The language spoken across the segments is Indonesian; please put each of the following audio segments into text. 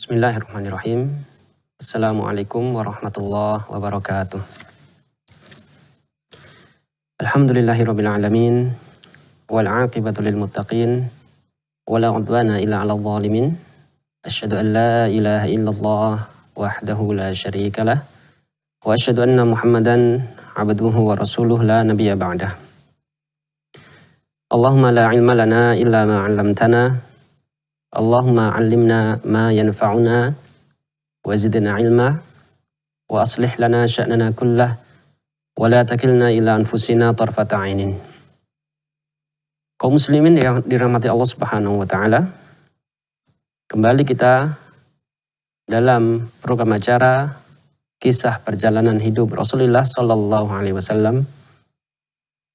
Bismillahirrahmanirrahim. Assalamualaikum warahmatullahi wabarakatuh. Alhamdulillahirabbil alamin wal 'aqibatu lil muttaqin wala 'udwana illa 'alal zalimin. Asyhadu an la ilaha illallah wahdahu la syarikalah wa asyhadu anna Muhammadan 'abduhu wa rasuluhu la nabiyya ba'dah. Allahumma la 'ilma lana illa ma 'allamtana. Allahumma 'allimna ma yanfa'una wa zidna 'ilma wa aslih lana sya'nana kullah wa la takilna ila anfusina tarfata 'ainin. Kaum muslimin yang dirahmati Allah Subhanahu wa taala, kembali kita dalam program acara kisah perjalanan hidup Rasulullah sallallahu alaihi wasallam.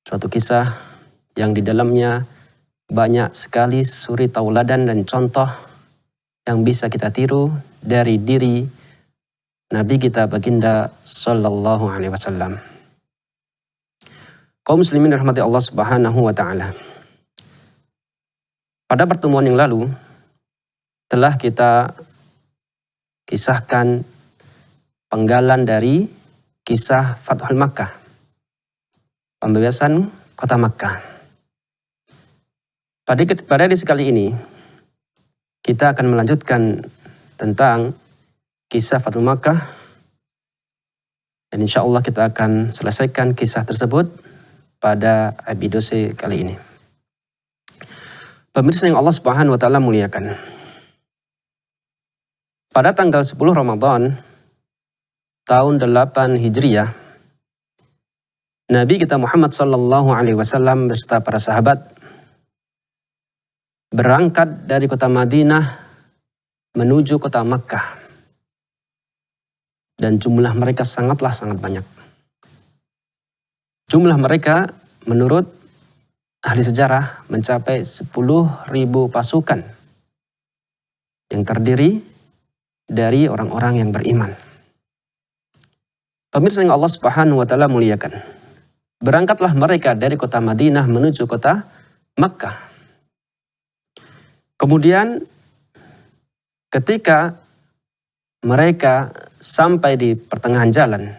Suatu kisah yang di dalamnya banyak sekali suri tauladan dan contoh yang bisa kita tiru dari diri Nabi kita baginda sallallahu alaihi wasallam. Kaum muslimin rahmati Allah Subhanahu wa taala. Pada pertemuan yang lalu telah kita kisahkan penggalan dari kisah Fathul Makkah, pembebasan kota Makkah. Pada edisi kali ini, kita akan melanjutkan tentang kisah Fathul Makkah. Dan insya Allah kita akan selesaikan kisah tersebut pada episode kali ini. Pemirsa yang Allah Subhanahu wa taala muliakan. Pada tanggal 10 Ramadan tahun 8 Hijriah, Nabi kita Muhammad sallallahu alaihi wasallam beserta para sahabat berangkat dari kota Madinah menuju kota Makkah. Dan jumlah mereka sangat banyak. Jumlah mereka menurut ahli sejarah mencapai 10.000 pasukan yang terdiri dari orang-orang yang beriman. Pemirsa yang Allah Subhanahu wa taala muliakan. Berangkatlah mereka dari kota Madinah menuju kota Makkah. Kemudian ketika mereka sampai di pertengahan jalan,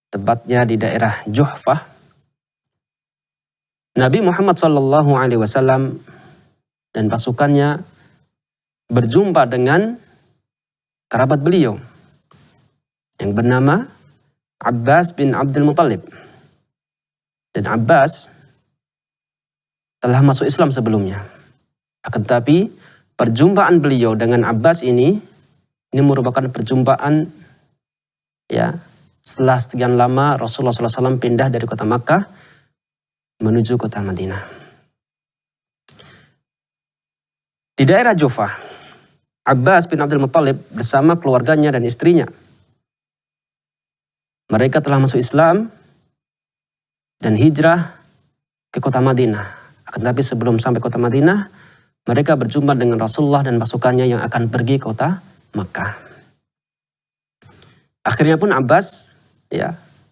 tepatnya di daerah Juhfah, Nabi Muhammad sallallahu alaihi wasallam dan pasukannya berjumpa dengan kerabat beliau yang bernama Abbas bin Abdul Muttalib. Dan Abbas telah masuk Islam sebelumnya. Akan tetapi perjumpaan beliau dengan Abbas ini merupakan perjumpaan setelah sekian lama Rasulullah SAW pindah dari kota Makkah menuju kota Madinah. Di daerah Juhfah, Abbas bin Abdul Muttalib bersama keluarganya dan istrinya. Mereka telah masuk Islam dan hijrah ke kota Madinah. Akan tetapi sebelum sampai kota Madinah, mereka berjumpa dengan Rasulullah dan pasukannya yang akan pergi ke kota Makkah. Akhirnya pun Abbas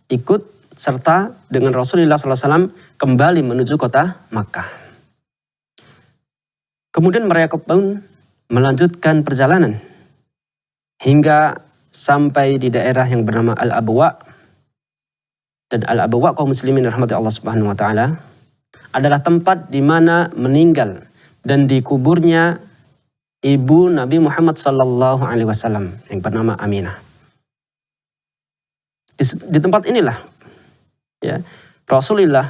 ikut serta dengan Rasulullah SAW kembali menuju kota Makkah. Kemudian mereka pun melanjutkan perjalanan hingga sampai di daerah yang bernama Al-Abwa. Dan Al-Abwa, kaum muslimin rahmati Allah Subhanahu wa taala, adalah tempat di mana meninggal dan dikuburnya ibu Nabi Muhammad sallallahu alaihi wasallam yang bernama Aminah. Di tempat inilah Rasulullah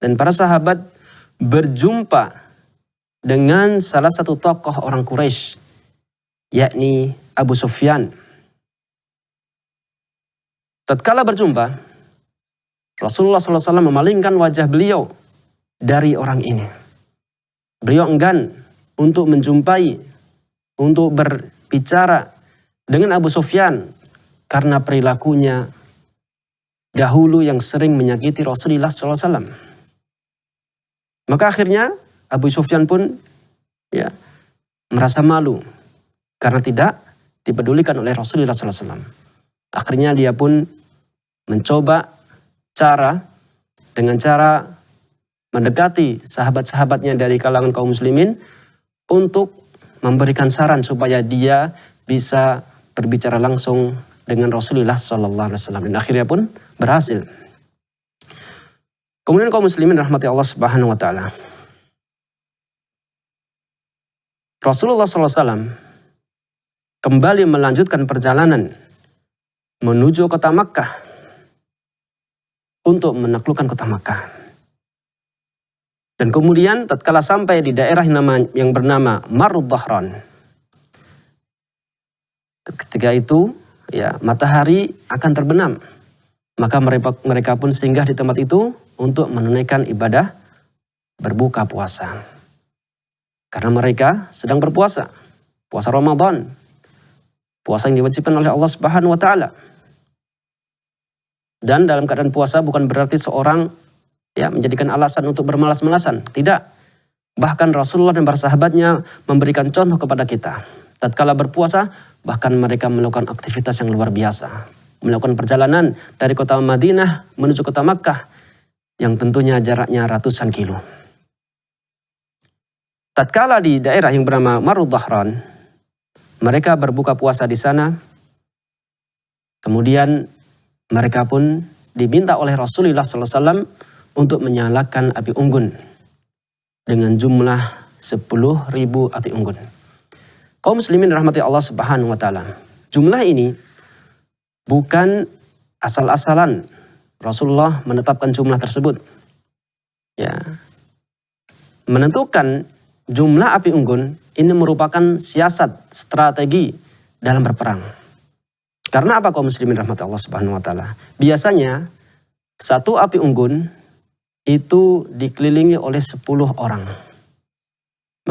dan para sahabat berjumpa dengan salah satu tokoh orang Quraisy, yakni Abu Sufyan. Tatkala berjumpa, Rasulullah SAW memalingkan wajah beliau dari orang ini. Beliau enggan untuk menjumpai, untuk berbicara dengan Abu Sufyan karena perilakunya dahulu yang sering menyakiti Rasulullah SAW. Maka akhirnya Abu Sufyan pun merasa malu karena tidak dipedulikan oleh Rasulullah SAW. Akhirnya dia pun mencoba dengan cara mendekati sahabat-sahabatnya dari kalangan kaum muslimin untuk memberikan saran supaya dia bisa berbicara langsung dengan Rasulullah Sallallahu Alaihi Wasallam, dan akhirnya pun berhasil. Kemudian kaum muslimin rahmati Allah Subhanahu Wa Taala, Rasulullah Sallallahu Alaihi Wasallam kembali melanjutkan perjalanan menuju kota Makkah untuk menaklukkan kota Makkah. Dan kemudian tatkala sampai di daerah yang bernama Marud Dhahran, ketika itu ya matahari akan terbenam, maka mereka pun singgah di tempat itu untuk menunaikan ibadah berbuka puasa. Karena mereka sedang berpuasa, puasa Ramadan, puasa yang diwajibkan oleh Allah Subhanahu Wa Taala. Dan dalam keadaan puasa bukan berarti seorang ya menjadikan alasan untuk bermalas-malasan. Tidak. Bahkan Rasulullah dan para sahabatnya memberikan contoh kepada kita. Tatkala berpuasa, bahkan mereka melakukan aktivitas yang luar biasa. Melakukan perjalanan dari kota Madinah menuju kota Makkah yang tentunya jaraknya ratusan kilo. Tatkala di daerah yang bernama Marud Dhahran, mereka berbuka puasa di sana. Kemudian mereka pun diminta oleh Rasulullah SAW untuk menyalakan api unggun dengan jumlah 10.000 api unggun. Kaum muslimin rahmati Allah Subhanahu Wa Taala, jumlah ini bukan asal-asalan Rasulullah menetapkan jumlah tersebut. Ya, menentukan jumlah api unggun ini merupakan siasat, strategi dalam berperang. Karena apa kaum muslimin rahmati Allah Subhanahu Wa Taala? Biasanya satu api unggun itu dikelilingi oleh 10 orang.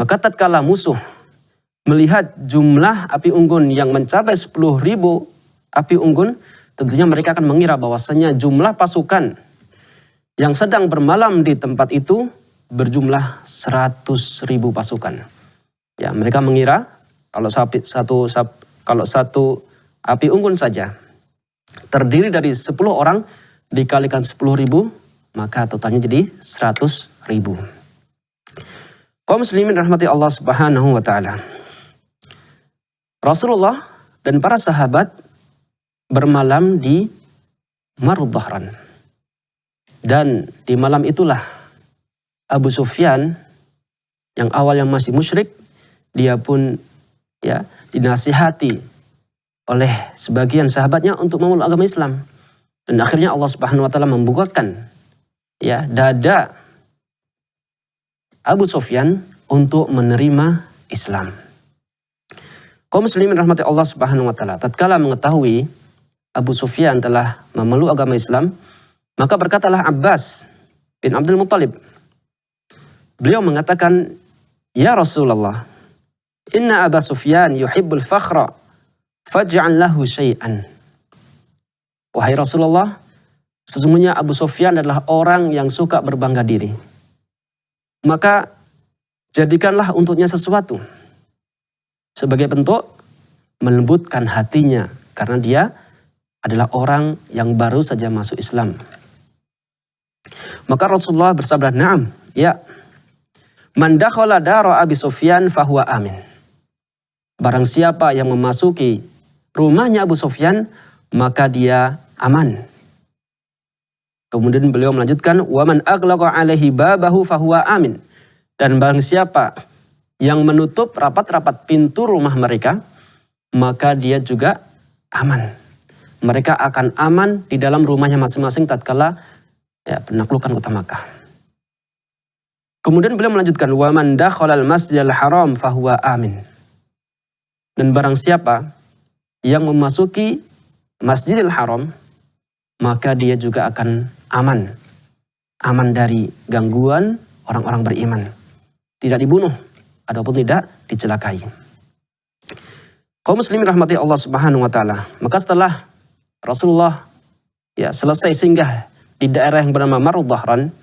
Maka tatkala musuh melihat jumlah api unggun yang mencapai 10.000 api unggun, tentunya mereka akan mengira bahwasanya jumlah pasukan yang sedang bermalam di tempat itu berjumlah 100.000 pasukan. Ya, mereka mengira kalau satu api unggun saja terdiri dari 10 orang dikalikan 10.000, maka totalnya jadi 100.000. Kaum muslimin rahmati Allah Subhanahu Wa Taala, Rasulullah dan para sahabat bermalam di Marud Dhahran. Dan di malam itulah Abu Sufyan yang awalnya masih musyrik, dia pun ya dinasihati oleh sebagian sahabatnya untuk memeluk agama Islam. Dan akhirnya Allah Subhanahu Wa Taala membukakan ya dada Abu Sufyan untuk menerima Islam. Kaum muslimin rahmati Allah Subhanahu Wa Taala, tatkala mengetahui Abu Sufyan telah memeluk agama Islam, maka berkatalah Abbas bin Abdul Muttalib. Beliau mengatakan, "Ya Rasulullah, inna Abu Sufyan yuhibbul fakhra, faj'al lahu syai'an." Wahai Rasulullah, sesungguhnya Abu Sufyan adalah orang yang suka berbangga diri. Maka jadikanlah untuknya sesuatu sebagai bentuk melembutkan hatinya, karena dia adalah orang yang baru saja masuk Islam. Maka Rasulullah bersabda, "Na'am, ya. Man dakhala dara Abi Sufyan fahuwa amin." Barang siapa yang memasuki rumahnya Abu Sufyan, maka dia aman. Kemudian beliau melanjutkan, "Wa man aghlaqa 'alaihi babahu fahuwa amin." Dan barang siapa yang menutup rapat-rapat pintu rumah mereka, maka dia juga aman. Mereka akan aman di dalam rumahnya masing-masing tatkala ya penaklukan kota Makkah. Kemudian beliau melanjutkan, "Wa man dakhalal masjidal haram fahuwa amin." Dan barang siapa yang memasuki Masjidil Haram, maka dia juga akan aman. Aman dari gangguan orang-orang beriman. Tidak dibunuh ataupun tidak dicelakai. Kaum muslimin rahmati Allah Subhanahu Wa Taala, maka setelah Rasulullah ya selesai singgah di daerah yang bernama Marud Dhahran,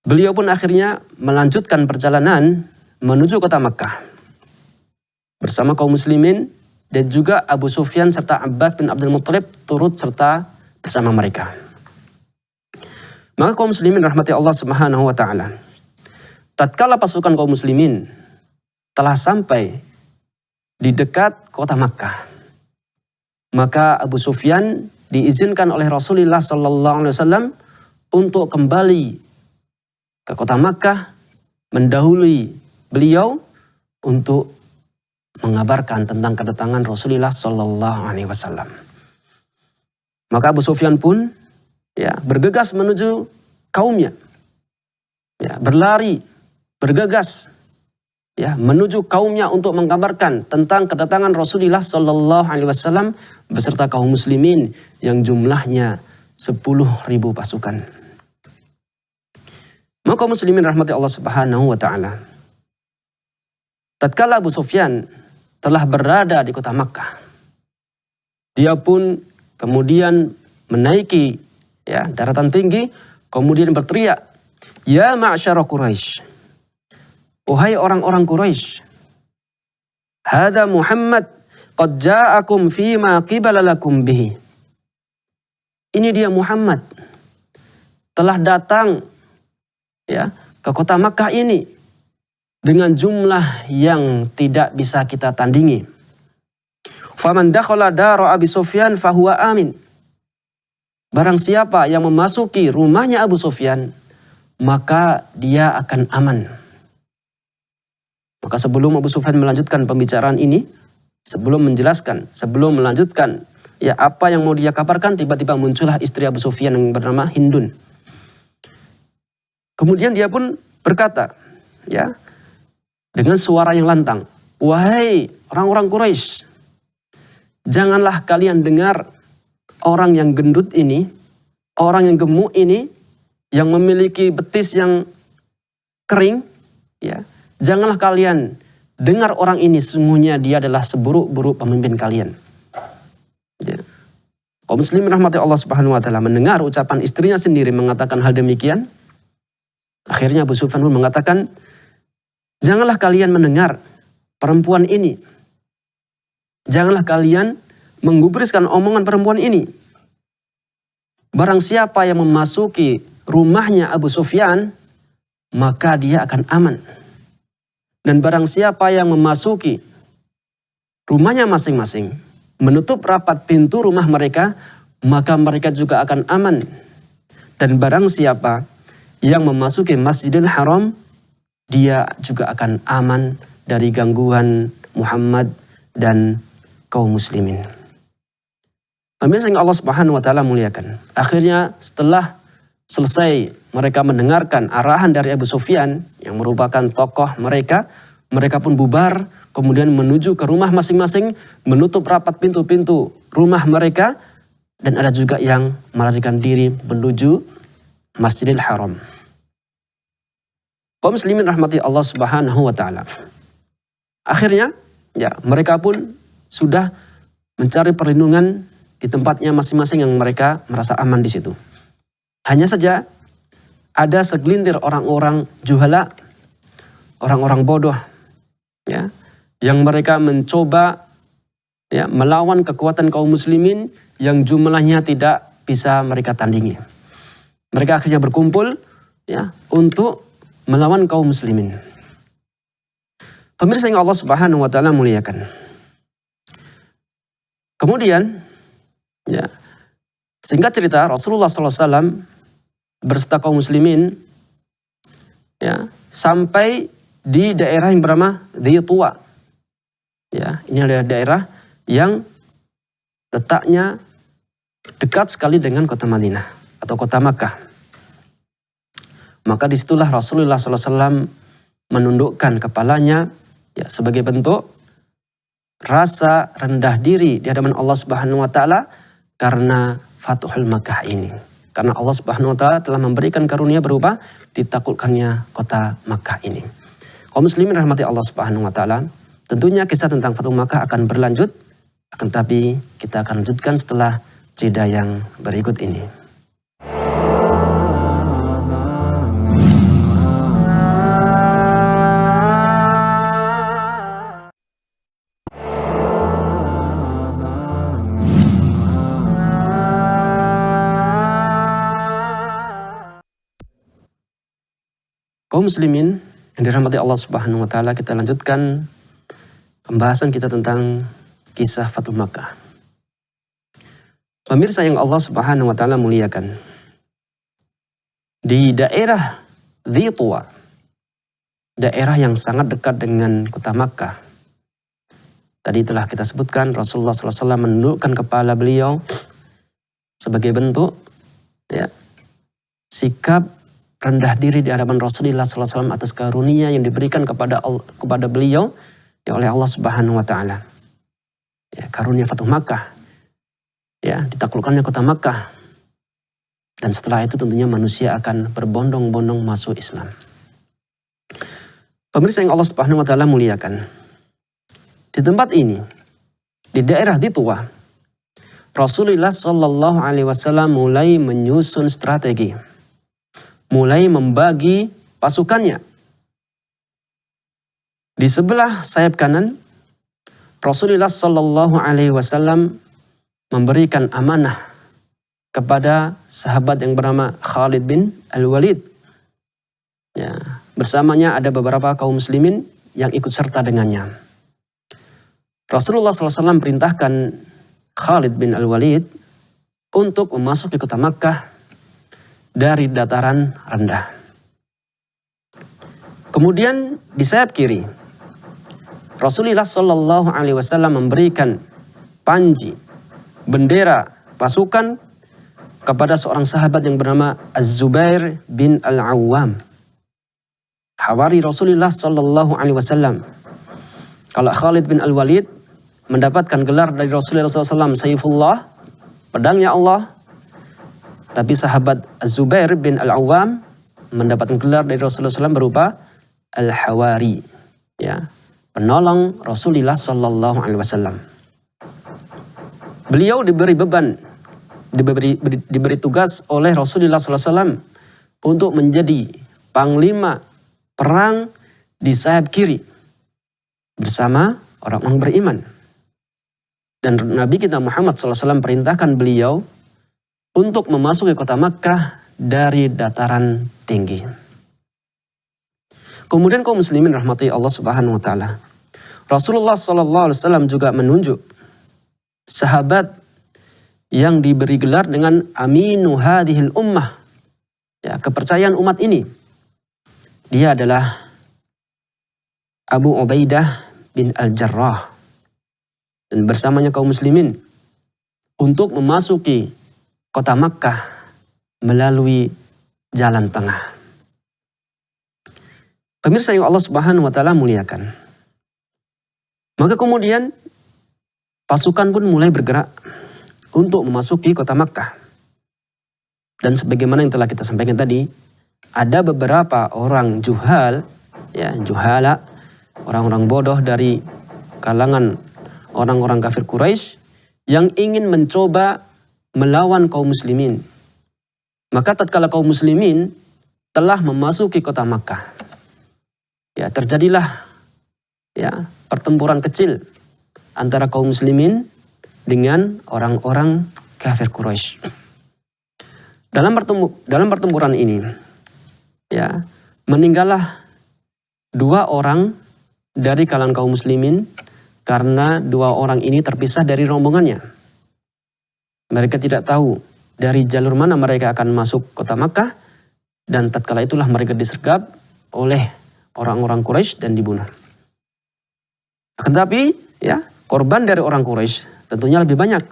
beliau pun akhirnya melanjutkan perjalanan menuju kota Makkah bersama kaum muslimin, dan juga Abu Sufyan serta Abbas bin Abdul Muttalib turut serta bersama mereka. Maka kaum muslimin rahmati Allah Subhanahu Wa Taala, tatkala pasukan kaum muslimin telah sampai di dekat kota Makkah. Maka Abu Sufyan diizinkan oleh Rasulullah SAW untuk kembali ke kota Makkah, mendahului beliau untuk mengabarkan tentang kedatangan Rasulullah SAW. Maka Abu Sufyan pun bergegas menuju kaumnya, berlari, bergegas menuju kaumnya untuk mengabarkan tentang kedatangan Rasulullah SAW beserta kaum muslimin yang jumlahnya 10.000 pasukan. Maka muslimin rahmati Allah Subhanahu wa taala. Tatkala Abu Sufyan telah berada di kota Makkah, dia pun kemudian menaiki daratan tinggi, kemudian berteriak, "Ya ma'syara Quraisy, wahai orang-orang Quraisy, hadza Muhammad qad ja'akum fima qibala lakum bihi." Ini dia Muhammad telah datang ke kota Makkah ini dengan jumlah yang tidak bisa kita tandingi. Faman dakhala dara Abi Sufyan fahuwa amin. Barang siapa yang memasuki rumahnya Abu Sufyan, maka dia akan aman. Maka sebelum Abu Sufyan melanjutkan pembicaraan ini, sebelum melanjutkan apa yang mau dia kabarkan, tiba-tiba muncullah istri Abu Sufyan yang bernama Hindun. Kemudian dia pun berkata, dengan suara yang lantang, "Wahai orang-orang Quraisy, janganlah kalian dengar orang yang gendut ini, orang yang gemuk ini, yang memiliki betis yang kering, janganlah kalian dengar orang ini, sesungguhnya dia adalah seburuk-buruk pemimpin kalian." Kaum muslimin rahmati Allah Subhanahu wa taala mendengar ucapan istrinya sendiri mengatakan hal demikian. Akhirnya Abu Sufyan pun mengatakan, "Janganlah kalian mendengar perempuan ini. Janganlah kalian menggubriskan omongan perempuan ini. Barang siapa yang memasuki rumahnya Abu Sufyan, maka dia akan aman. Dan barang siapa yang memasuki rumahnya masing-masing, menutup rapat pintu rumah mereka, maka mereka juga akan aman. Dan barang siapa yang memasuki Masjidil Haram, dia juga akan aman dari gangguan Muhammad dan kaum muslimin." Pemirsa yang Allah Subhanahu wa taala muliakan. Akhirnya setelah selesai mereka mendengarkan arahan dari Abu Sufyan yang merupakan tokoh mereka, mereka pun bubar kemudian menuju ke rumah masing-masing, menutup rapat pintu-pintu rumah mereka, dan ada juga yang melarikan diri menuju Masjidil Haram. Kaum muslimin rahmati Allah Subhanahu wa taala. Akhirnya mereka pun sudah mencari perlindungan di tempatnya masing-masing yang mereka merasa aman di situ. Hanya saja ada segelintir orang-orang juhala, orang-orang bodoh, yang mereka mencoba melawan kekuatan kaum muslimin yang jumlahnya tidak bisa mereka tandingi. Mereka akhirnya berkumpul untuk melawan kaum muslimin. Pemirsa yang Allah Subhanahu wa taala muliakan. Kemudian singkat cerita, Rasulullah SAW berserta kaum muslimin sampai di daerah yang bernama Dzituwa. Ini adalah daerah yang letaknya dekat sekali dengan kota Madinah atau kota Makkah. Maka disitulah Rasulullah SAW menundukkan kepalanya sebagai bentuk rasa rendah diri di hadapan Allah Subhanahu wa taala karena Fathul Makkah ini. Karena Allah Subhanahu wa taala telah memberikan karunia berupa ditaklukkannya kota Makkah ini. Kaum muslimin rahmati Allah Subhanahu wa taala, tentunya kisah tentang Fathul Makkah akan berlanjut, akan tapi kita akan lanjutkan setelah jeda yang berikut ini. Kaum muslimin Yang dirahmati Allah Subhanahu wa taala, kita lanjutkan pembahasan kita tentang kisah Fathu Makkah. Pemirsa yang Allah Subhanahu wa taala muliakan, di daerah Dhi Tuwa, daerah yang sangat dekat dengan kota Makkah, tadi telah kita sebutkan Rasulullah SAW menundukkan kepala beliau sebagai bentuk sikap rendah diri di hadapan Rasulullah SAW atas karunia yang diberikan kepada beliau oleh Allah Subhanahu wa taala. Karunia Fathu Makkah, ditaklukkannya kota Makkah. Dan setelah itu tentunya manusia akan berbondong-bondong masuk Islam. Pemirsa yang Allah Subhanahu wa taala muliakan, di tempat ini, di daerah Dhi Tuwa, Rasulullah Shallallahu Alaihi Wasallam mulai menyusun strategi, mulai membagi pasukannya. Di sebelah sayap kanan, Rasulullah Shallallahu Alaihi Wasallam memberikan amanah kepada sahabat yang bernama Khalid bin Al-Walid. Bersamanya ada beberapa kaum muslimin yang ikut serta dengannya. Rasulullah SAW perintahkan Khalid bin Al-Walid untuk memasuki kota Makkah dari dataran rendah. Kemudian di sayap kiri, Rasulullah SAW memberikan panji, bendera pasukan kepada seorang sahabat yang bernama Az-Zubair bin Al-Awwam, hawari Rasulullah SAW. Kalau Khalid bin Al-Walid mendapatkan gelar dari Rasulullah SAW, Saifullah, pedangnya Allah. Tapi sahabat Az-Zubair bin Al-Awwam mendapatkan gelar dari Rasulullah SAW berupa Al-Hawari, penolong Rasulullah SAW. Beliau diberi beban, diberi tugas oleh Rasulullah SAW untuk menjadi panglima perang di sayap kiri bersama orang-orang beriman. Dan Nabi kita Muhammad SAW perintahkan beliau untuk memasuki kota Makkah dari dataran tinggi. Kemudian kaum muslimin rahmati Allah Subhanahu wa taala, Rasulullah SAW juga menunjuk sahabat yang diberi gelar dengan aminu hadhil ummah, kepercayaan umat ini. Dia adalah Abu Ubaidah bin Al-Jarrah, dan bersamanya kaum muslimin untuk memasuki kota Makkah melalui jalan tengah. Pemirsa yang Allah Subhanahu wa taala muliakan, maka kemudian pasukan pun mulai bergerak untuk memasuki kota Makkah. Dan sebagaimana yang telah kita sampaikan tadi, ada beberapa orang juhala, orang-orang bodoh dari kalangan orang-orang kafir Quraisy yang ingin mencoba melawan kaum muslimin. Maka tatkala kaum muslimin telah memasuki kota Makkah, terjadilah pertempuran kecil antara kaum muslimin dengan orang-orang kafir Quraisy. Dalam pertempuran ini, meninggallah 2 orang dari kalangan kaum muslimin karena 2 orang ini terpisah dari rombongannya. Mereka tidak tahu dari jalur mana mereka akan masuk kota Makkah, dan tatkala itulah mereka disergap oleh orang-orang Quraisy dan dibunuh. Akan tetapi, korban dari orang Quraisy tentunya lebih banyak.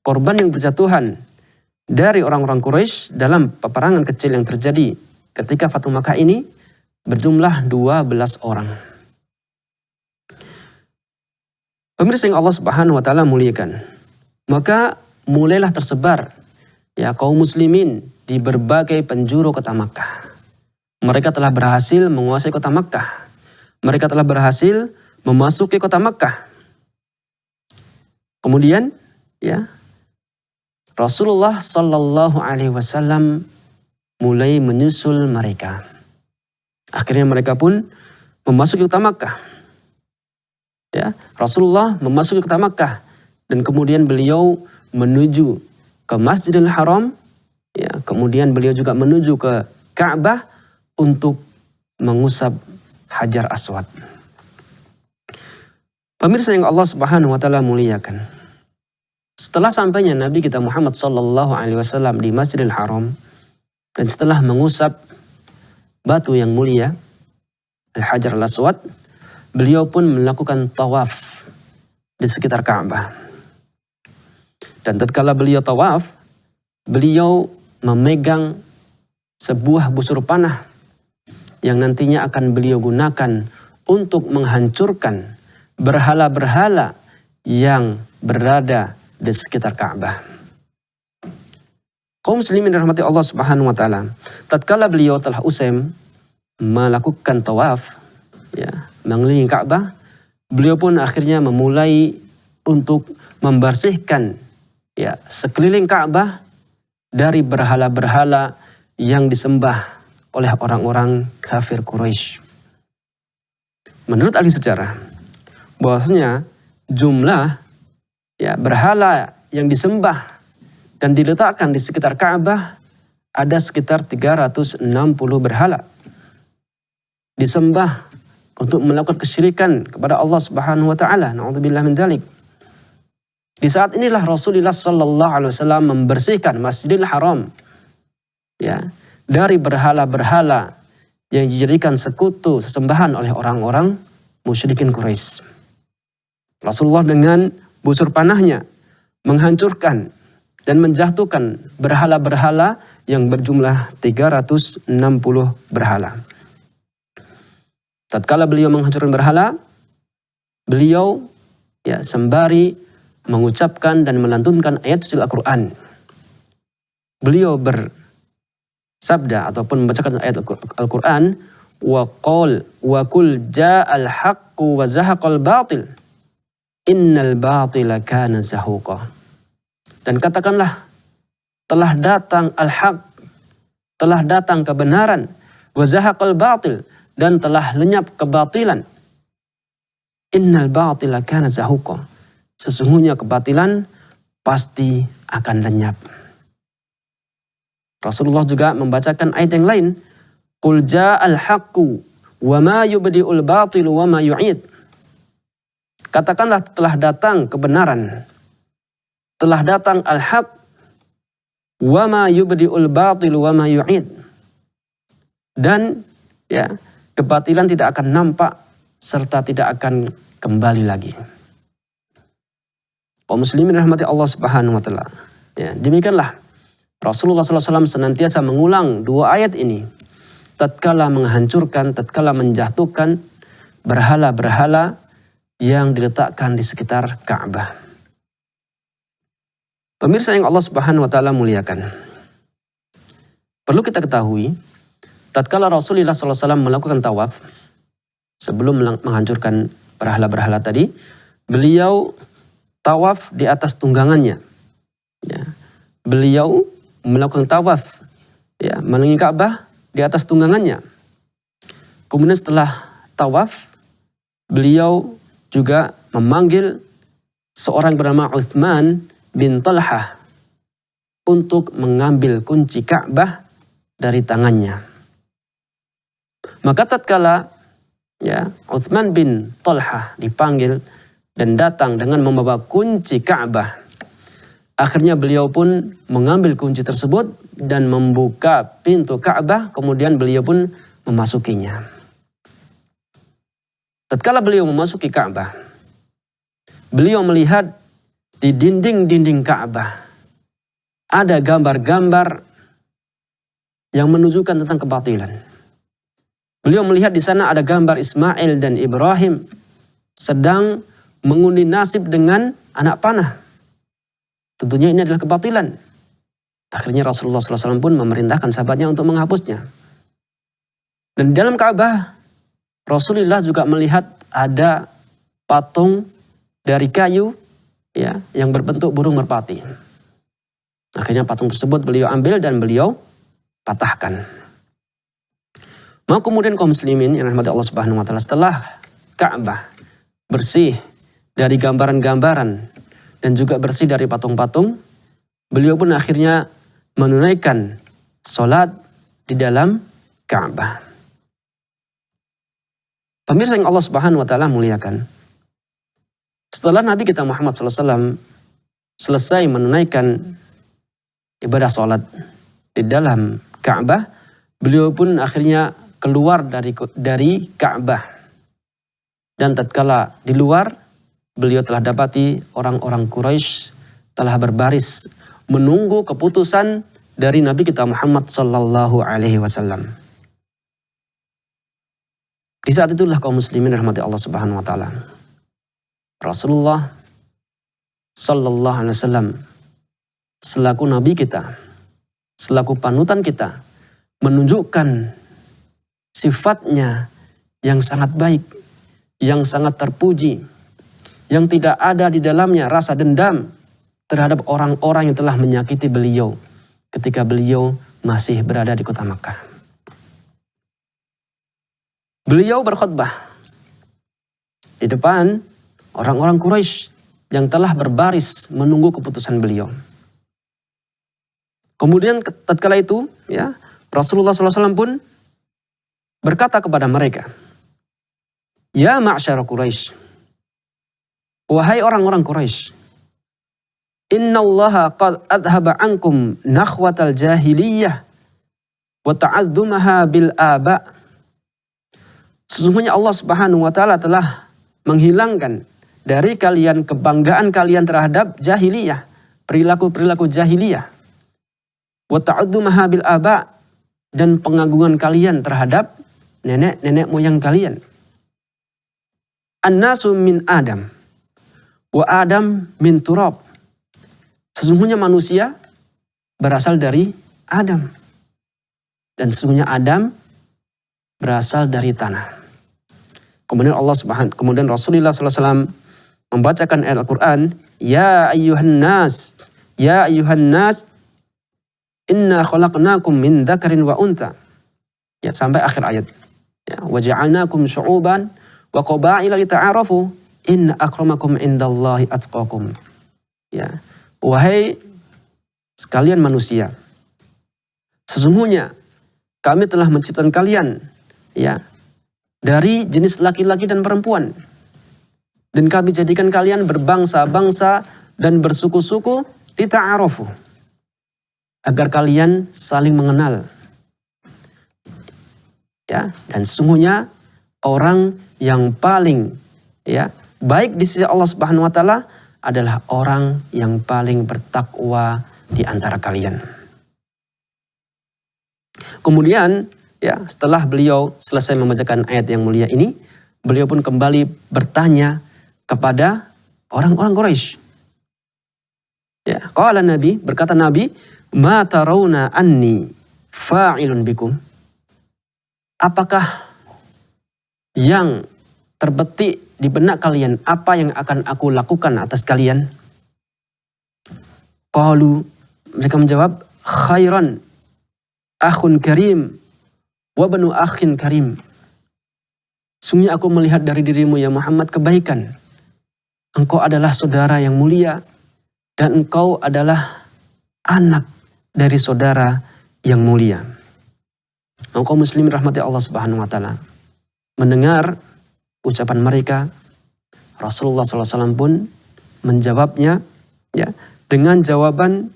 Korban yang berjatuhan dari orang-orang Quraisy dalam peperangan kecil yang terjadi ketika Fathu Makkah ini berjumlah 12 orang. Pemirsa yang Allah Subhanahu wa taala muliakan, maka mulailah tersebar kaum muslimin di berbagai penjuru kota Makkah. Mereka telah berhasil menguasai kota Makkah. Mereka telah berhasil memasuki kota Makkah. Kemudian Rasulullah Sallallahu Alaihi Wasallam mulai menyusul mereka. Akhirnya mereka pun memasuki kota Makkah. Rasulullah memasuki kota Makkah dan kemudian beliau menuju ke Masjidil Haram. Kemudian beliau juga menuju ke Ka'bah untuk mengusap Hajar Aswad. Pemirsa yang Allah Subhanahu wa taala muliakan. Setelah sampainya Nabi kita Muhammad sallallahu alaihi wasallam di Masjidil Haram dan setelah mengusap batu yang mulia Al-Hajar Al-Aswad, beliau pun melakukan tawaf di sekitar Ka'bah. Dan tatkala beliau tawaf, beliau memegang sebuah busur panah yang nantinya akan beliau gunakan untuk menghancurkan berhala-berhala yang berada di sekitar Ka'bah. Kaum muslimin dirahmati Allah Subhanahu wa taala, tatkala beliau telah usai melakukan tawaf, ya, mengelilingi Ka'bah, beliau pun akhirnya memulai untuk membersihkan, ya, sekeliling Ka'bah dari berhala-berhala yang disembah oleh orang-orang kafir Quraisy. Menurut ahli sejarah, bahwasanya jumlah, ya, berhala yang disembah dan diletakkan di sekitar Ka'bah ada sekitar 360 berhala. Disembah untuk melakukan kesyirikan kepada Allah Subhanahu wa taala. Na'udzubillah min dzalik. Di saat inilah Rasulullah sallallahu alaihi wasallam membersihkan Masjidil Haram, ya, dari berhala-berhala yang dijadikan sekutu sesembahan oleh orang-orang musyrikin Quraisy. Rasulullah dengan busur panahnya menghancurkan dan menjatuhkan berhala-berhala yang berjumlah 360 berhala. Tatkala beliau menghancurkan berhala, beliau, ya, sembari mengucapkan dan melantunkan ayat suci Al-Quran. Beliau bersabda ataupun membacakan ayat Al-Quran, wa qul ja'al haqqu wa zahaqal batil innal batila kana zahuqa. Dan katakanlah, telah datang al-haq, telah datang kebenaran, wa zahaqal batil, dan telah lenyap kebatilan. Innal batila kana zahuqa. Sesungguhnya kebatilan pasti akan lenyap. Rasulullah juga membacakan ayat yang lain, qul ja'al haqqu wa ma yubdi'ul batilu wa ma yu'id. Katakanlah, telah datang kebenaran, telah datang al-haq, wa ma yubdi'ul batilu wa ma yu'id. Dan, ya, kebatilan tidak akan nampak serta tidak akan kembali lagi. Kaum muslimin rahmati Allah Subhanahu wa taala. Ya, demikianlah Rasulullah SAW senantiasa mengulang dua ayat ini tatkala menghancurkan, tatkala menjatuhkan berhala-berhala yang diletakkan di sekitar Ka'bah. Pemirsa yang Allah Subhanahu wa taala muliakan. Perlu kita ketahui, tatkala Rasulullah SAW melakukan tawaf, sebelum menghancurkan berhala-berhala tadi, beliau tawaf di atas tunggangannya. Ya. Beliau melakukan tawaf, ya, mengelilingi Ka'bah di atas tunggangannya. Kemudian setelah tawaf, beliau juga memanggil seorang bernama Utsman bin Talhah untuk mengambil kunci Ka'bah dari tangannya. Maka tatkala, ya, Utsman bin Talhah dipanggil dan datang dengan membawa kunci Ka'bah, akhirnya beliau pun mengambil kunci tersebut dan membuka pintu Ka'bah, kemudian beliau pun memasukinya. Tatkala beliau memasuki Ka'bah, beliau melihat di dinding-dinding Ka'bah ada gambar-gambar yang menunjukkan tentang kebatilan. Beliau melihat di sana ada gambar Ismail dan Ibrahim sedang mengundi nasib dengan anak panah. Tentunya ini adalah kebatilan. Akhirnya Rasulullah SAW pun memerintahkan sahabatnya untuk menghapusnya. Dan di dalam Ka'bah, Rasulullah juga melihat ada patung dari kayu, ya, yang berbentuk burung merpati. Akhirnya patung tersebut beliau ambil dan beliau patahkan. Maka kemudian kaum muslimin yang rahmati Allah Subhanahu wa taala, setelah Ka'bah bersih dari gambaran-gambaran dan juga bersih dari patung-patung, beliau pun akhirnya menunaikan sholat di dalam Ka'bah. Pemirsa yang Allah Subhanahu wa taala muliakan. Setelah Nabi kita Muhammad SAW selesai menunaikan ibadah sholat di dalam Ka'bah, beliau pun akhirnya keluar dari Ka'bah. Dan tatkala di luar, beliau telah dapati orang-orang Quraisy telah berbaris menunggu keputusan dari Nabi kita Muhammad sallallahu alaihi wasallam. Di saat itulah kaum muslimin rahmati Allah Subhanahu wa taala. Rasulullah sallallahu alaihi wasallam selaku nabi kita, selaku panutan kita, menunjukkan sifatnya yang sangat baik, yang sangat terpuji, yang tidak ada di dalamnya rasa dendam terhadap orang-orang yang telah menyakiti beliau ketika beliau masih berada di kota Makkah. Beliau berkhutbah di depan orang-orang Quraisy yang telah berbaris menunggu keputusan beliau. Kemudian tatkala itu, ya, Rasulullah SAW pun berkata kepada mereka, "Ya ma'syara Quraisy, wahai orang-orang Quraisy, innallaha qad adhaba ankum nakhwatal jahiliyah wa ta'adzumaha bil aba'." Sesungguhnya Allah Subhanahu wa taala telah menghilangkan dari kalian kebanggaan kalian terhadap jahiliyah, perilaku-perilaku jahiliyah. Wa ta'adzumaha bil aba', dan pengagungan kalian terhadap nenek-nenek moyang kalian. An-nasu min Adam wa Adam min turab. Sesungguhnya manusia berasal dari Adam. Dan sesungguhnya Adam berasal dari tanah. Kemudian kemudian Rasulullah SAW membacakan ayat Al-Quran, Ya ayyuhan nas, inna khalaqnakum min dzakarin wa untha. Ya, sampai akhir ayat. Ya, wa ja'alnakum syu'uban wa qabaila lita'arafu, inna akramakum indallahi atqakum. Ya, wahai sekalian manusia, sesungguhnya kami telah menciptakan kalian, ya, dari jenis laki-laki dan perempuan. Dan kami jadikan kalian berbangsa-bangsa dan bersuku-suku lita'arafu, agar kalian saling mengenal. Ya, dan sesungguhnya orang yang paling, ya, baik di sisi Allah Subhanahu wa taala adalah orang yang paling bertakwa di antara kalian. Kemudian, ya, setelah beliau selesai membacakan ayat yang mulia ini, beliau pun kembali bertanya kepada orang-orang Quraisy. Ya, qala Nabi, berkata Nabi, "Ma tarawna anni fa'ilun bikum?" Apakah yang terbetik di benak kalian apa yang akan aku lakukan atas kalian? Qalu, mereka menjawab, khairan akhun karim wa banu akhin karim. Sungguh aku melihat dari dirimu ya Muhammad kebaikan. Engkau adalah saudara yang mulia dan engkau adalah anak dari saudara yang mulia. Engkau muslim rahmati Allah Subhanahu wa taala. Mendengar ucapan mereka, Rasulullah SAW pun menjawabnya, ya, dengan jawaban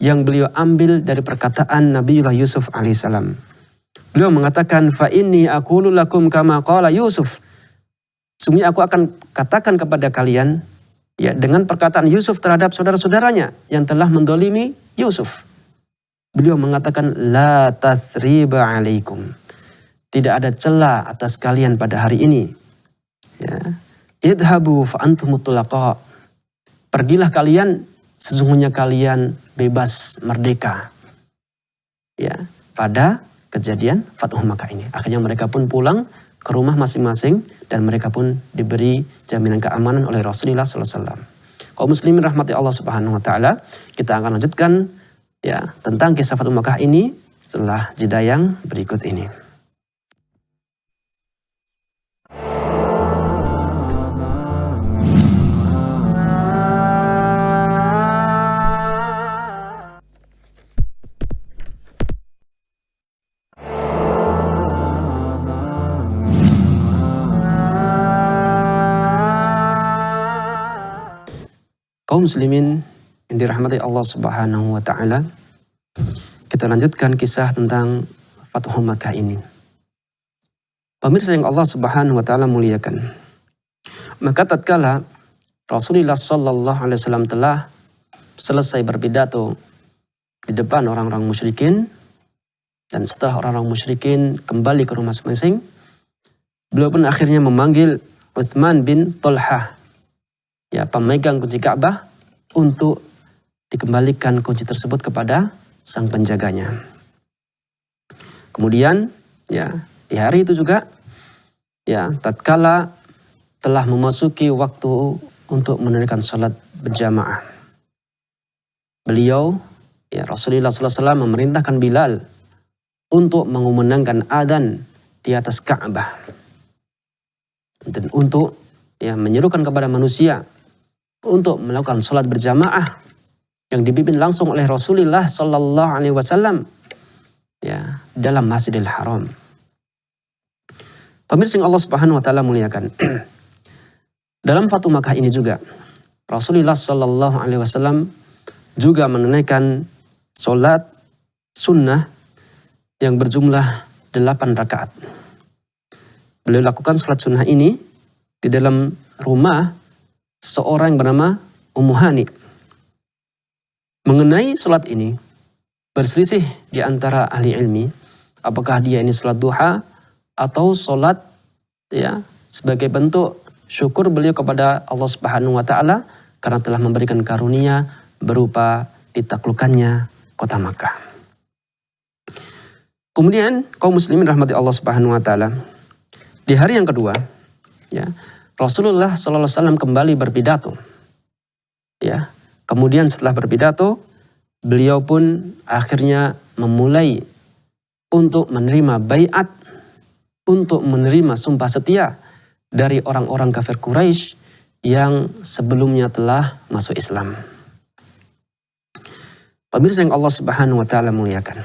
yang beliau ambil dari perkataan Nabiullah Yusuf alaihissalam. Beliau mengatakan, fa inni aqulu lakum kama qala Yusuf. Sungguhnya aku akan katakan kepada kalian, ya, dengan perkataan Yusuf terhadap saudara-saudaranya yang telah mendolimi Yusuf. Beliau mengatakan, la tathriba alaikum. Tidak ada celah atas kalian pada hari ini. Ya. Idhabu fa antumut tulaqa. Pergilah kalian, sesungguhnya kalian bebas merdeka. Ya, pada kejadian Fathu Makkah ini. Akhirnya mereka pun pulang ke rumah masing-masing dan mereka pun diberi jaminan keamanan oleh Rasulullah SAW. Kaum muslimin rahmati Allah Subhanahu wa taala, kita akan lanjutkan, ya, tentang kisah Fathu Makkah ini setelah jeda yang berikut ini. Kaum muslimin yang dirahmati Allah Subhanahu wa taala, kita lanjutkan kisah tentang Fathu Makkah ini. Pemirsa yang Allah Subhanahu wa taala muliakan. Maka tatkala Rasulullah sallallahu alaihi wasallam telah selesai berpidato di depan orang-orang musyrikin, dan setelah orang-orang musyrikin kembali ke rumah masing-masing, beliau pun akhirnya memanggil Utsman bin Thalhah, ya, pemegang kunci Ka'bah, untuk dikembalikan kunci tersebut kepada sang penjaganya. Kemudian, ya, di hari itu juga, ya, tatkala telah memasuki waktu untuk menunaikan salat berjamaah, beliau, ya, Rasulullah SAW memerintahkan Bilal untuk mengumandangkan adzan di atas Ka'bah dan untuk, ya, menyerukan kepada manusia untuk melakukan salat berjamaah yang dipimpin langsung oleh Rasulullah Sallallahu Alaihi Wasallam, ya, dalam Masjidil Haram. Pemirsa yang Allah Subhanahu Wa Taala muliakan. Dalam Fathu Makkah ini juga Rasulullah Sallallahu Alaihi Wasallam juga menunaikan salat sunnah yang berjumlah 8 rakaat. Beliau lakukan salat sunnah ini di dalam rumah seorang yang bernama Ummu Hani. Mengenai salat ini berselisih di antara ahli ilmi, apakah dia ini salat duha atau salat, ya, sebagai bentuk syukur beliau kepada Allah Subhanahu wa taala karena telah memberikan karunia berupa ditaklukannya kota Makkah. Kemudian kaum muslimin rahmati Allah Subhanahu wa taala, di hari yang kedua, ya, Rasulullah sallallahu alaihi wasallam kembali berpidato. Ya, kemudian setelah berpidato, beliau pun akhirnya memulai untuk menerima baiat, untuk menerima sumpah setia dari orang-orang kafir Quraisy yang sebelumnya telah masuk Islam. Pemirsa yang Allah Subhanahu wa taala muliakan.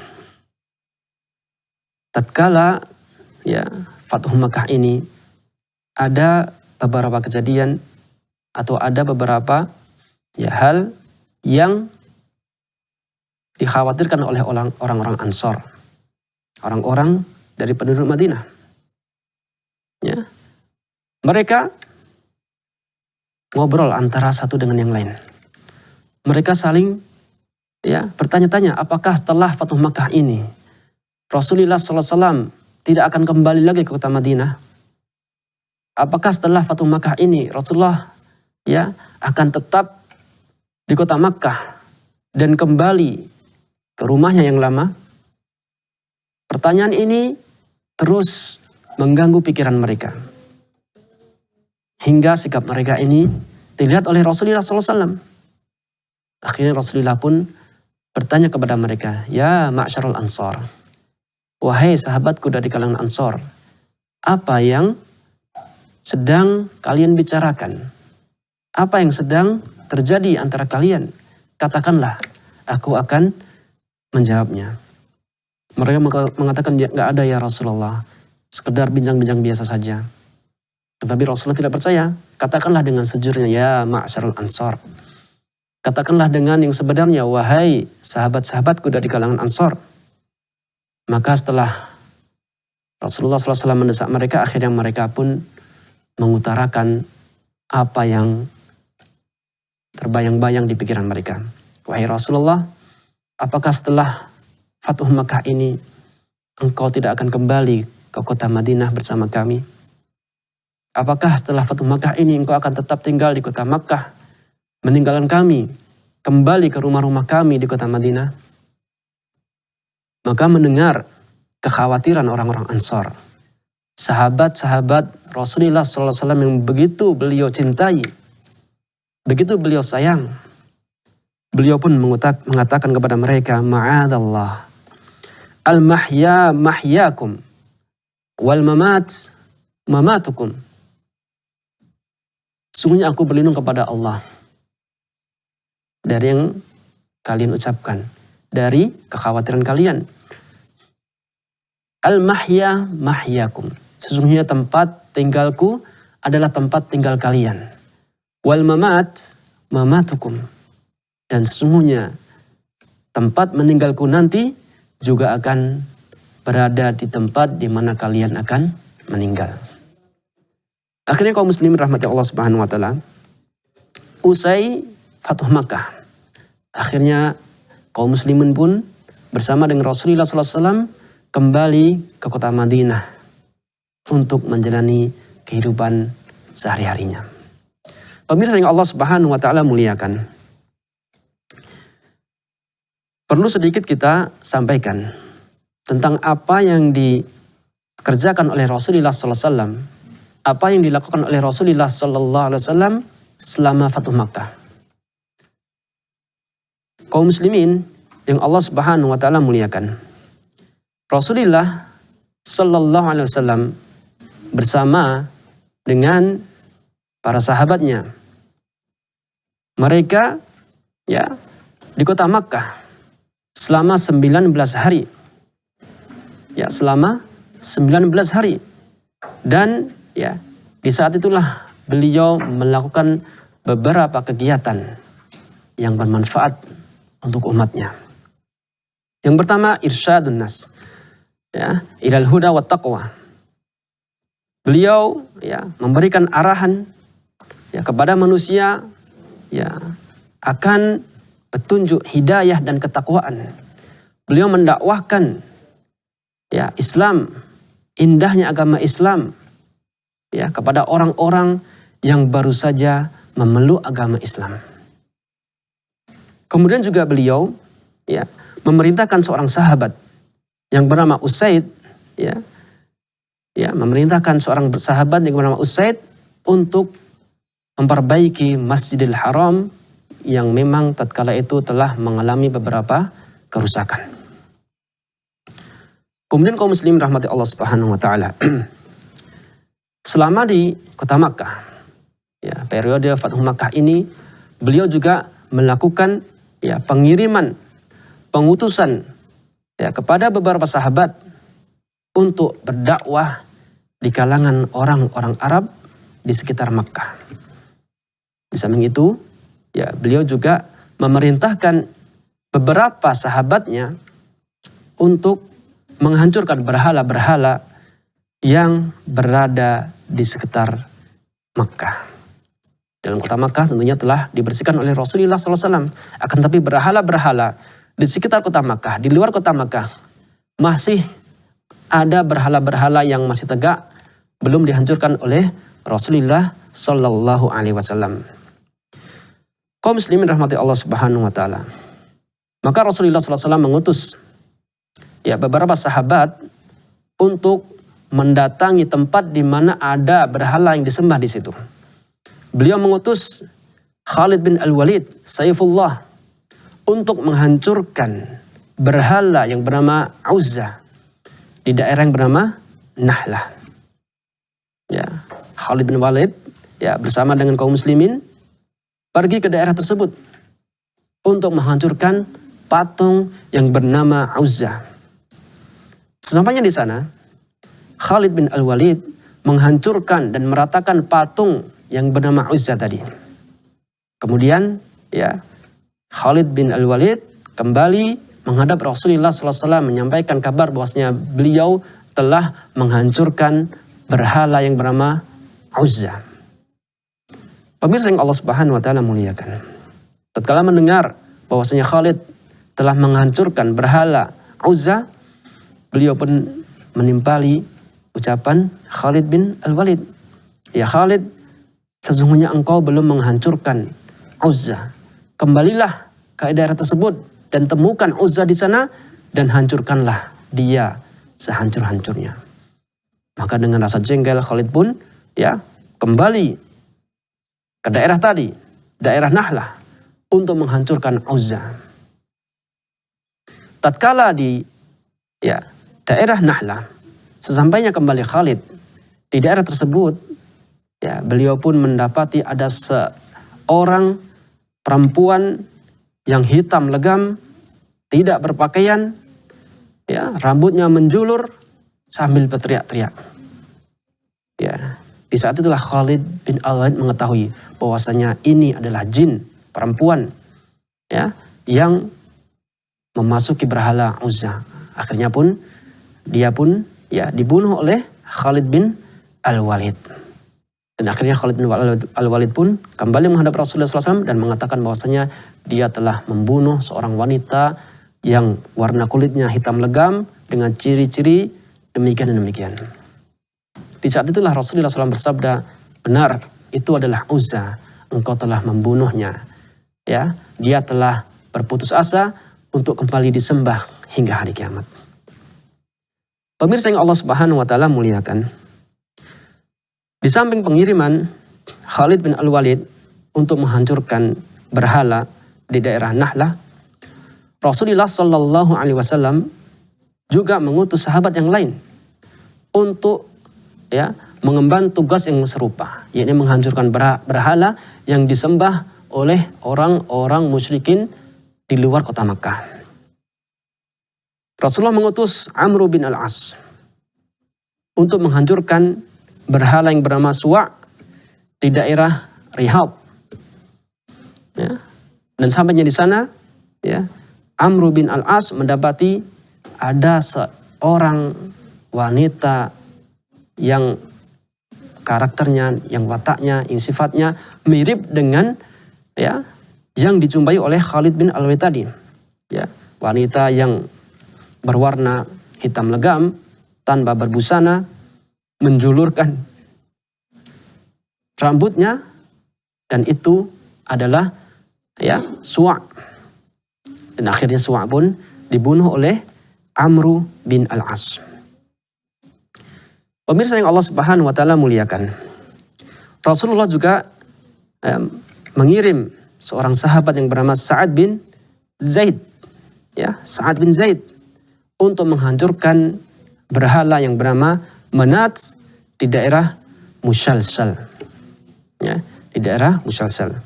Tatkala, ya, Fathu Makkah ini ada beberapa kejadian atau ada beberapa, ya, hal yang dikhawatirkan oleh orang-orang Ansor, orang-orang dari penduduk Madinah. Ya. Mereka ngobrol antara satu dengan yang lain. Mereka saling, ya, bertanya-tanya, apakah setelah Fathu Makkah ini Rasulullah SAW tidak akan kembali lagi ke kota Madinah? Apakah setelah Fathu Makkah ini Rasulullah, ya, akan tetap di kota Makkah dan kembali ke rumahnya yang lama? Pertanyaan ini terus mengganggu pikiran mereka, hingga sikap mereka ini dilihat oleh Rasulullah SAW. Akhirnya Rasulullah pun bertanya kepada mereka, ya ma'syarul ansar, wahai sahabatku dari kalangan Ansor, apa yang sedang kalian bicarakan? Apa yang sedang terjadi antara kalian? Katakanlah, aku akan menjawabnya. Mereka mengatakan, nggak ada ya Rasulullah, sekedar bincang-bincang biasa saja. Tetapi Rasulullah tidak percaya. Katakanlah dengan sejujurnya, ya ma'syarul ansar. Katakanlah dengan yang sebenarnya, wahai sahabat-sahabatku dari kalangan Ansor. Maka setelah Rasulullah SAW mendesak mereka, akhirnya mereka pun mengutarakan apa yang terbayang-bayang di pikiran mereka. Wahai Rasulullah, apakah setelah Fathu Makkah ini engkau tidak akan kembali ke kota Madinah bersama kami? Apakah setelah Fathu Makkah ini engkau akan tetap tinggal di kota Makkah, meninggalkan kami, kembali ke rumah-rumah kami di kota Madinah? Maka mendengar kekhawatiran orang-orang Ansor, sahabat-sahabat Rasulullah SAW yang begitu beliau cintai, begitu beliau sayang, beliau pun mengatakan kepada mereka, ma'adallah, al-mahya mahyakum, wal mamat mamatukum. Sungguhnya aku berlindung kepada Allah dari yang kalian ucapkan, dari kekhawatiran kalian. Al-mahya mahyakum. Sesungguhnya tempat tinggalku adalah tempat tinggal kalian. Wal mamat mamatukum. Dan sesungguhnya tempat meninggalku nanti juga akan berada di tempat di mana kalian akan meninggal. Akhirnya kaum muslimin rahmati Allah Subhanahu wa taala, usai Fathu Makkah, akhirnya kaum muslimin pun bersama dengan Rasulullah SAW kembali ke kota Madinah untuk menjalani kehidupan sehari-harinya. Pemirsa yang Allah Subhanahu wa taala muliakan, perlu sedikit kita sampaikan tentang apa yang dikerjakan oleh Rasulullah SAW, apa yang dilakukan oleh Rasulullah SAW selama Fathu Makkah. Kaum muslimin yang Allah Subhanahu wa taala muliakan, Rasulullah SAW bersama dengan para sahabatnya, mereka di kota Makkah selama 19 hari. Selama 19 hari. Dan di saat itulah beliau melakukan beberapa kegiatan yang bermanfaat untuk umatnya. Yang pertama, irsyadun nas, ilal huda wa taqwa. Beliau memberikan arahan kepada manusia akan petunjuk hidayah dan ketakwaan. Beliau mendakwahkan Islam, indahnya agama Islam kepada orang-orang yang baru saja memeluk agama Islam. Kemudian juga beliau memerintahkan seorang sahabat yang bernama Usaid, memerintahkan seorang sahabat yang bernama Usaid untuk memperbaiki Masjidil Haram yang memang tatkala itu telah mengalami beberapa kerusakan. Kemudian kaum muslimin rahmati Allah Subhanahu wa taala, selama di kota Makkah, periode Fathu Makkah ini, beliau juga melakukan pengiriman, pengutusan kepada beberapa sahabat untuk berdakwah di kalangan orang-orang Arab di sekitar Makkah. Di samping itu, beliau juga memerintahkan beberapa sahabatnya untuk menghancurkan berhala-berhala yang berada di sekitar Makkah. Dalam kota Makkah tentunya telah dibersihkan oleh Rasulullah SAW. Akan tapi berhala-berhala di sekitar kota Makkah, di luar kota Makkah, masih ada berhala-berhala yang masih tegak, belum dihancurkan oleh Rasulullah SAW. Kaum muslimin rahmati Allah Subhanahu wa taala. Maka Rasulullah SAW mengutus beberapa sahabat untuk mendatangi tempat di mana ada berhala yang disembah di situ. Beliau mengutus Khalid bin Al-Walid, Saifullah, untuk menghancurkan berhala yang bernama Uzza di daerah yang bernama Nahlah. Khalid bin Walid bersama dengan kaum muslimin pergi ke daerah tersebut untuk menghancurkan patung yang bernama Uzza. Sesampainya di sana, Khalid bin Al-Walid menghancurkan dan meratakan patung yang bernama Uzza tadi. Kemudian Khalid bin Al-Walid kembali menghadap Rasulullah SAW menyampaikan kabar bahwasanya beliau telah menghancurkan berhala yang bernama Uzza. Pemirsa yang Allah Subhanahu wa taala muliakan, tatkala mendengar bahwasanya Khalid telah menghancurkan berhala Uzza, beliau pun menimpali ucapan Khalid bin Al-Walid, "Ya Khalid, sesungguhnya engkau belum menghancurkan Uzza. Kembalilah ke daerah tersebut dan temukan Uzza di sana dan hancurkanlah dia sehancur-hancurnya." Maka dengan rasa jengkel Khalid pun kembali ke daerah tadi, daerah Nahlah, untuk menghancurkan Uzza. Tatkala di daerah Nahlah, sesampainya kembali Khalid di daerah tersebut, beliau pun mendapati ada seorang perempuan yang hitam legam, tidak berpakaian, rambutnya menjulur sambil berteriak-teriak. Di saat itulah Khalid bin Al-Walid mengetahui bahwasanya ini adalah jin perempuan ya yang memasuki berhala Uzza. Akhirnya pun dia pun ya dibunuh oleh Khalid bin Al-Walid. Dan akhirnya Khalid bin Al-Walid pun kembali menghadap Rasulullah SAW dan mengatakan bahwasanya dia telah membunuh seorang wanita yang warna kulitnya hitam legam dengan ciri-ciri demikian dan demikian. Di saat itulah Rasulullah SAW bersabda, benar, itu adalah Uzza, engkau telah membunuhnya. Ya, dia telah berputus asa untuk kembali disembah hingga hari kiamat. Pemirsa yang Allah Subhanahu wa taala muliakan, di samping pengiriman Khalid bin Al-Walid untuk menghancurkan berhala di daerah Nahlah, Rasulullah Shallallahu Alaihi Wasallam juga mengutus sahabat yang lain untuk ya mengemban tugas yang serupa, yakni menghancurkan berhala yang disembah oleh orang-orang musyrikin di luar kota Makkah. Rasulullah mengutus Amr bin Al-As untuk menghancurkan berhala yang bernama Suwa' di daerah Rihab. Ya. Dan sampainya di sana, ya, Amr bin Al-As mendapati ada seorang wanita yang karakternya, yang wataknya, yang sifatnya mirip dengan ya yang dijumpai oleh Khalid bin Al-Walid tadi. Ya, wanita yang berwarna hitam legam, tanpa berbusana, menjulurkan rambutnya, dan itu adalah ya Suwa'. Dan akhirnya Suwa' pun dibunuh oleh Amr bin Al-As. Pemirsa yang Allah Subhanahu wa taala muliakan, Rasulullah juga mengirim seorang sahabat yang bernama Sa'ad bin Zaid, ya, Sa'ad bin Zaid, untuk menghancurkan berhala yang bernama Manat di daerah Musalsal. Ya, di daerah Musalsal.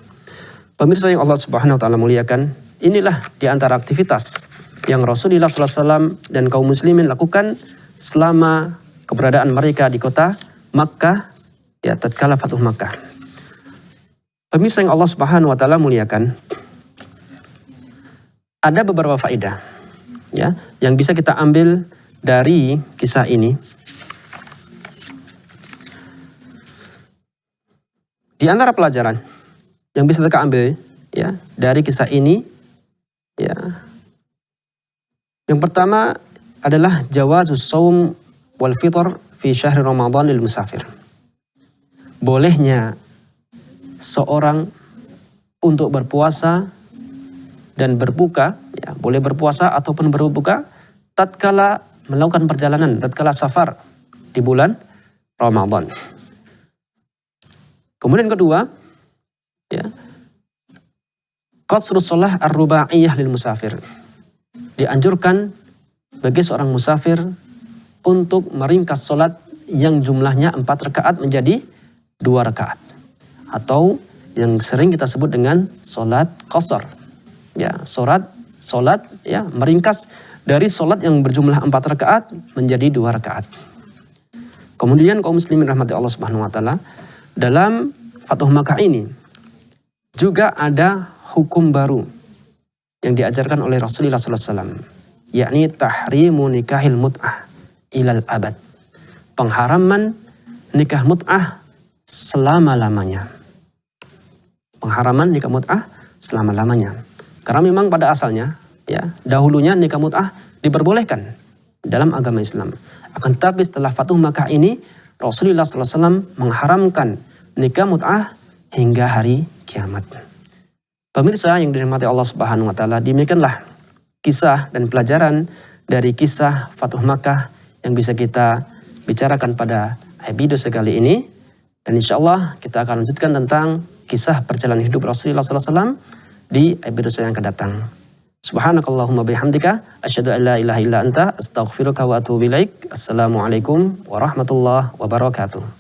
Pemirsa yang Allah Subhanahu wa taala muliakan, inilah di antara aktivitas yang Rasulullah SAW dan kaum muslimin lakukan selama keberadaan mereka di kota Makkah, ya, tatkala Fatuh Makkah. Pemirsa yang Allah Subhanahu wa taala muliakan, ada beberapa faedah ya yang bisa kita ambil dari kisah ini. Di antara pelajaran yang bisa kita ambil ya dari kisah ini, ya, yang pertama adalah jawazus shaum wal fitr fi syahr Ramadan lil musafir. Bolehnya seorang untuk berpuasa dan berbuka, ya, boleh berpuasa ataupun berbuka tatkala melakukan perjalanan, tatkala safar di bulan Ramadan. Kemudian kedua, ya, qasrus shalah ar-rubaiyah lil musafir. Dianjurkan bagi seorang musafir untuk meringkas sholat yang jumlahnya 4 rakaat menjadi 2 rakaat. Atau yang sering kita sebut dengan sholat qasar. Ya, sholat ya, meringkas dari sholat yang berjumlah 4 rakaat menjadi 2 rakaat. Kemudian kaum muslimin rahmati Allah Subhanahu wa taala, dalam Fatuh Makkah ini juga ada hukum baru yang diajarkan oleh Rasulullah SAW, yakni tahrimu nikahil mut'ah ilal abad. Pengharaman nikah mut'ah selama-lamanya. Pengharaman nikah mut'ah selama-lamanya. Karena memang pada asalnya, ya, dahulunya nikah mut'ah diperbolehkan dalam agama Islam. Akan tetapi setelah Fatuh Makkah ini, Rasulullah SAW mengharamkan nikah mut'ah hingga hari kiamat. Pemirsa yang dirahmati Allah Subhanahu wa taala, demikianlah kisah dan pelajaran dari kisah Fatuh Makkah yang bisa kita bicarakan pada episode kali ini. Dan insya Allah kita akan lanjutkan tentang kisah perjalanan hidup Rasulullah SAW di episode yang akan datang. Subhanakallahumma bihamdika asyhadu an la ilaha illa anta astaghfiruka wa atubu ilaik. Assalamualaikum warahmatullahi wabarakatuh.